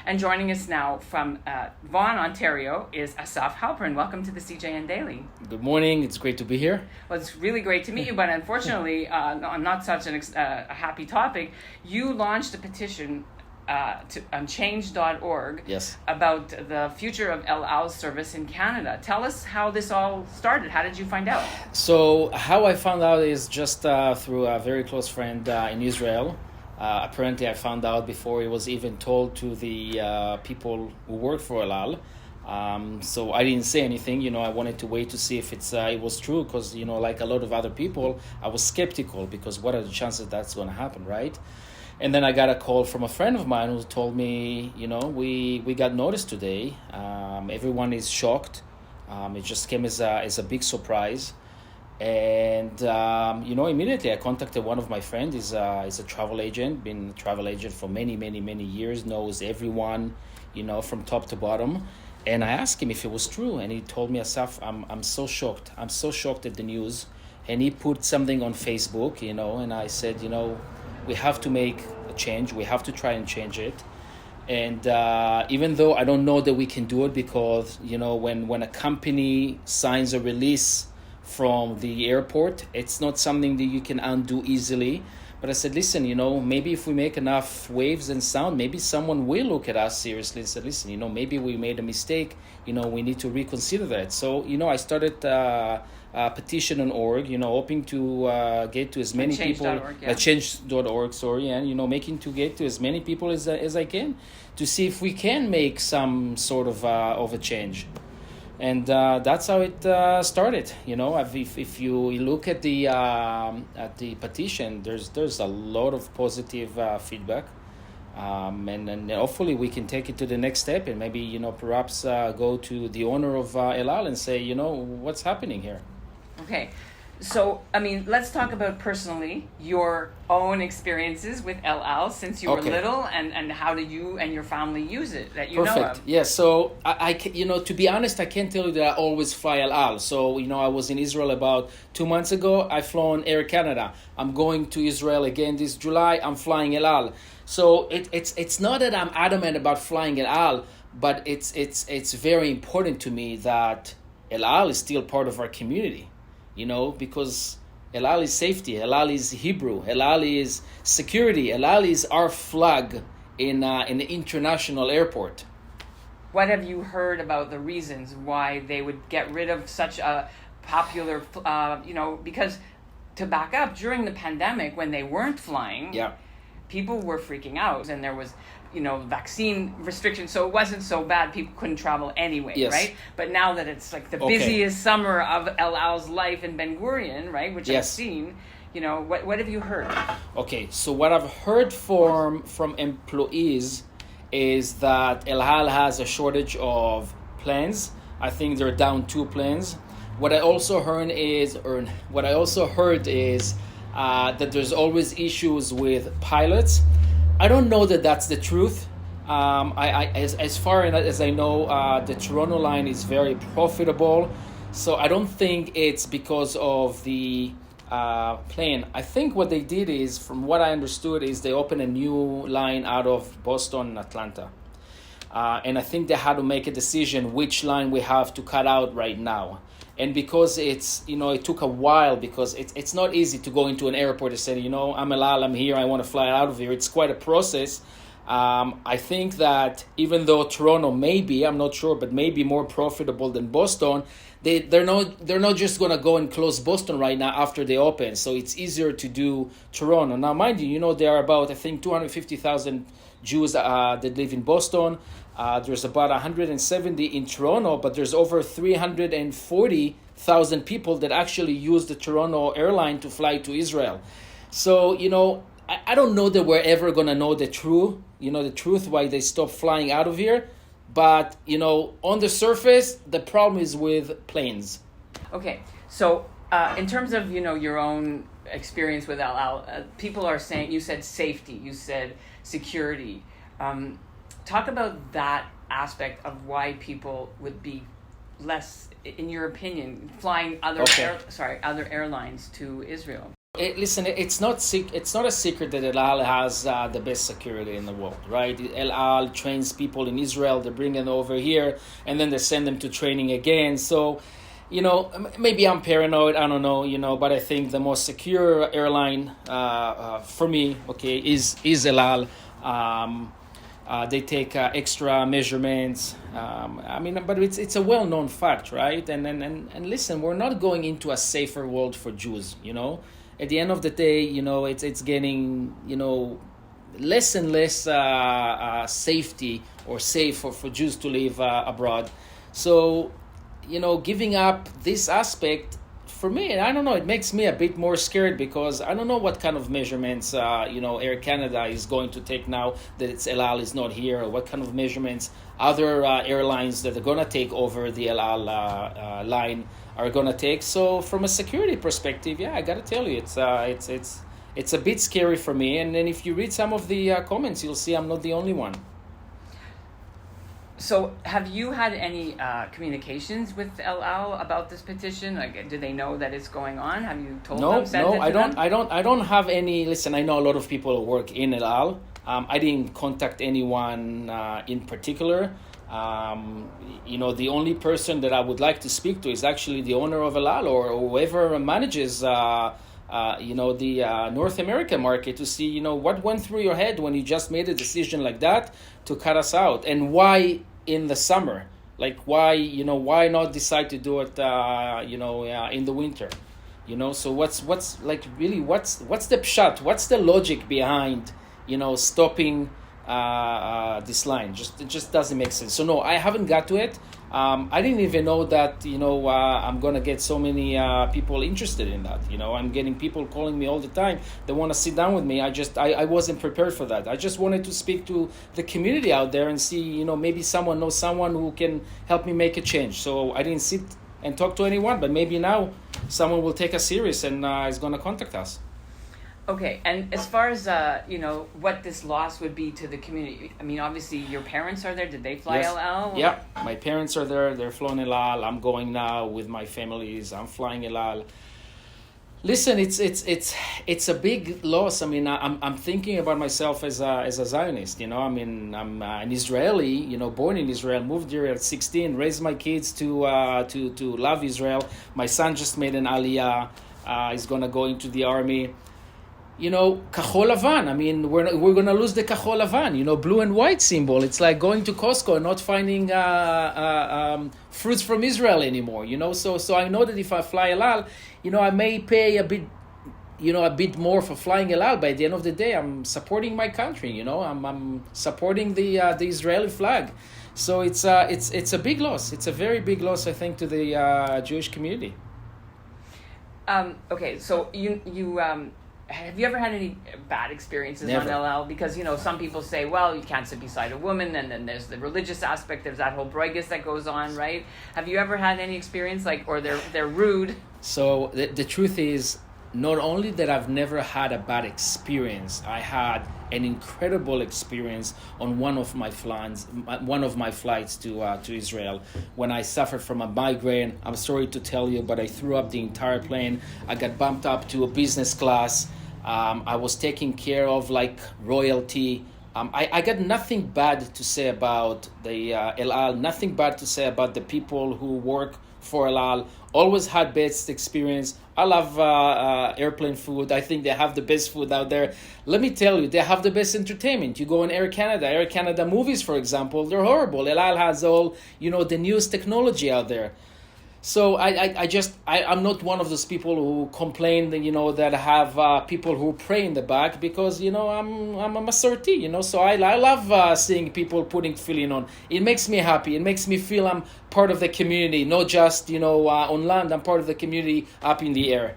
And joining us now from Vaughan, Ontario is Asaf Halperin. Welcome to the CJN Daily. Good morning. It's great to be here. Well, it's really great to meet you, but unfortunately, on not such a happy topic, you launched a petition on change.org Yes. about the future of El Al's service in Canada. Tell us how this all started. How did you find out? So how I found out is just through a very close friend in Israel. Apparently, I found out before it was even told to the people who work for El Al. So I didn't say anything. I wanted to wait to see if it was true because, like a lot of other people, I was skeptical because what are the chances that's going to happen, right? And then I got a call from a friend of mine who told me, we got notice today. Everyone is shocked. It just came as a big surprise. And, immediately I contacted one of my friends. He's a travel agent, been a travel agent for many, many, many years, knows everyone, from top to bottom. And I asked him if it was true. And he told me, Asaf, I'm so shocked. I'm so shocked at the news. And he put something on Facebook, and I said, we have to make a change. We have to try and change it. And even though I don't know that we can do it because, when a company signs a release from the airport, it's not something that you can undo easily. But I said, listen, maybe if we make enough waves and sound, maybe someone will look at us seriously and say, listen, maybe we made a mistake. We need to reconsider that. So, I started a petition on org, hoping to get to as many people, change.org, sorry, and, making to get to as many people as I can to see if we can make some sort of a change. And that's how it started. If you look at the petition, there's a lot of positive feedback, and hopefully we can take it to the next step and maybe perhaps go to the owner of El Al and say what's happening here. Okay. So, let's talk about personally your own experiences with El Al since you were little, and how did you and your family use it that you know of? Yeah, so I to be honest, I can't tell you that I always fly El Al. So, I was in Israel about 2 months ago. I flown Air Canada. I'm going to Israel again this July. I'm flying El Al. So it's not that I'm adamant about flying El Al, but it's very important to me that El Al is still part of our community. Because El Al is safety, El Al is Hebrew, El Al is security, El Al is our flag in the international airport. What have you heard about the reasons why they would get rid of such a popular, because to back up, during the pandemic when they weren't flying, people were freaking out and there was vaccine restrictions, so it wasn't so bad. People couldn't travel anyway, right? But now that it's like the busiest summer of El Al's life in Ben Gurion, right, which I've seen, what have you heard? Okay, so what I've heard from employees is that El Al has a shortage of planes. I think they're down 2 planes. What I also heard is that there's always issues with pilots. I don't know that that's the truth. As far as I know, the Toronto line is very profitable, so I don't think it's because of the plane. I think what they did is, from what I understood, is they opened a new line out of Boston and Atlanta, and I think they had to make a decision which line we have to cut out right now. And because it took a while, because it's not easy to go into an airport and say, I'm El Al, I'm here, I want to fly out of here. It's quite a process. I think that even though Toronto may be, I'm not sure, but maybe more profitable than Boston, they're not just going to go and close Boston right now after they open. So it's easier to do Toronto. Now, mind you, there are about, I think, 250,000 Jews that live in Boston. There's about 170 in Toronto, but there's over 340,000 people that actually use the Toronto airline to fly to Israel. So, I don't know that we're ever going to know the truth why they stopped flying out of here. But, on the surface, the problem is with planes. Okay, so in terms of, your own experience with El Al, people are saying, you said safety, you said security. Talk about that aspect of why people would be less, in your opinion, flying other airlines to Israel. Listen, it's not a secret that El Al has the best security in the world, right? El Al trains people in Israel, they bring them over here, and then they send them to training again. So, maybe I'm paranoid, I don't know, but I think the most secure airline for me, okay, is El Al. They take extra measurements. But it's a well-known fact, right? And listen, we're not going into a safer world for Jews, At the end of the day, it's getting, less and less safety or safe for Jews to live abroad. So, giving up this aspect, for me, I don't know, it makes me a bit more scared because I don't know what kind of measurements, Air Canada is going to take now that El Al is not here, or what kind of measurements other airlines that are going to take over the El Al line are going to take. So from a security perspective, I got to tell you, it's a bit scary for me. And then if you read some of the comments, you'll see I'm not the only one. So, have you had any communications with El Al about this petition? Like, do they know that it's going on? Have you told them? No, I don't have any. Listen, I know a lot of people who work in El Al. I didn't contact anyone in particular. The only person that I would like to speak to is actually the owner of El Al or whoever manages, the North American market to see, what went through your head when you just made a decision like that to cut us out, and why in the summer? Like, why not decide to do it, in the winter? So what's the pshat? What's the logic behind, stopping this line? It just doesn't make sense. So no, I haven't got to it. I didn't even know that, I'm going to get so many people interested in that. I'm getting people calling me all the time. They want to sit down with me. I wasn't prepared for that. I just wanted to speak to the community out there and see, maybe someone knows someone who can help me make a change. So I didn't sit and talk to anyone, but maybe now someone will take us serious and is going to contact us. Okay, and as far as, what this loss would be to the community, obviously your parents are there. Did they fly Yes. El Al? Yeah, my parents are there. They're flying El Al. I'm going now with my families. I'm flying El Al. Listen, it's a big loss. I'm thinking about myself as a Zionist. I'm an Israeli. Born in Israel, moved here at 16, raised my kids to love Israel. My son just made an aliyah. He's gonna go into the army. Kachol Lavan. We're gonna lose the Kachol Lavan. Blue and white symbol. It's like going to Costco and not finding fruits from Israel anymore. So I know that if I fly El Al, I may pay a bit more for flying El Al. By the end of the day, I'm supporting my country. I'm supporting the Israeli flag. So it's a big loss. It's a very big loss, I think, to the Jewish community. Okay, so you have you ever had any bad experiences Never. on El Al? Because, some people say, well, you can't sit beside a woman, and then there's the religious aspect, there's that whole broigus that goes on, right? Have you ever had any experience, or they're rude? So the truth is, not only that I've never had a bad experience, I had an incredible experience on one of my flights to Israel when I suffered from a migraine. I'm sorry to tell you, but I threw up the entire plane. I got bumped up to a business class. I was taken care of like royalty. I got nothing bad to say about the El Al, nothing bad to say about the people who work for El Al. Always had best experience. I love airplane food. I think they have the best food out there. Let me tell you, they have the best entertainment. You go in Air Canada movies, for example, they're horrible. El Al has all, the newest technology out there. So I'm not one of those people who complain that, that have people who pray in the back because, I'm a Masorti, so I love seeing people putting tefillin on. It makes me happy. It makes me feel I'm part of the community, not just, on land. I'm part of the community up in the air.